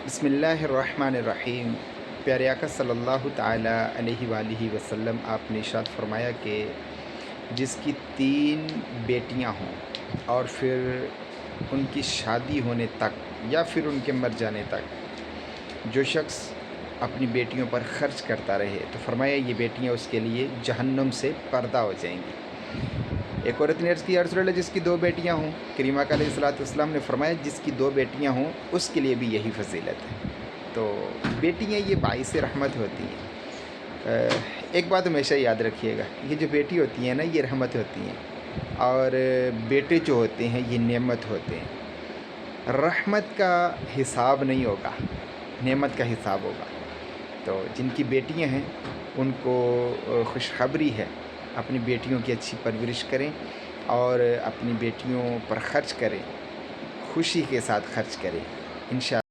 بسم اللہ الرحمن الرحیم۔ پیارے آقا صلی اللہ تعالیٰ علیہ وآلہ وسلم آپ نے ارشاد فرمایا کہ جس کی 3 بیٹیاں ہوں اور پھر ان کی شادی ہونے تک یا پھر ان کے مر جانے تک جو شخص اپنی بیٹیوں پر خرچ کرتا رہے تو فرمایا یہ بیٹیاں اس کے لیے جہنم سے پردہ ہو جائیں گی۔ ایک عورت نے عرض کی، یا رسول اللہ جس کی 2 بیٹیاں ہوں؟ کریم آقا علیہ الصلوۃ والسلام نے فرمایا جس کی 2 بیٹیاں ہوں اس کے لیے بھی یہی فضیلت ہے۔ تو بیٹیاں یہ باعث رحمت ہوتی ہیں۔ ایک بات ہمیشہ یاد رکھیے گا، یہ جو بیٹی ہوتی ہیں نا یہ رحمت ہوتی ہیں، اور بیٹے جو ہوتے ہیں یہ نعمت ہوتے ہیں۔ رحمت کا حساب نہیں ہوگا، نعمت کا حساب ہوگا۔ تو جن کی بیٹیاں ہیں ان کو خوشخبری ہے، اپنی بیٹیوں کی اچھی پرورش کریں اور اپنی بیٹیوں پر خرچ کریں، خوشی کے ساتھ خرچ کریں انشاءاللہ۔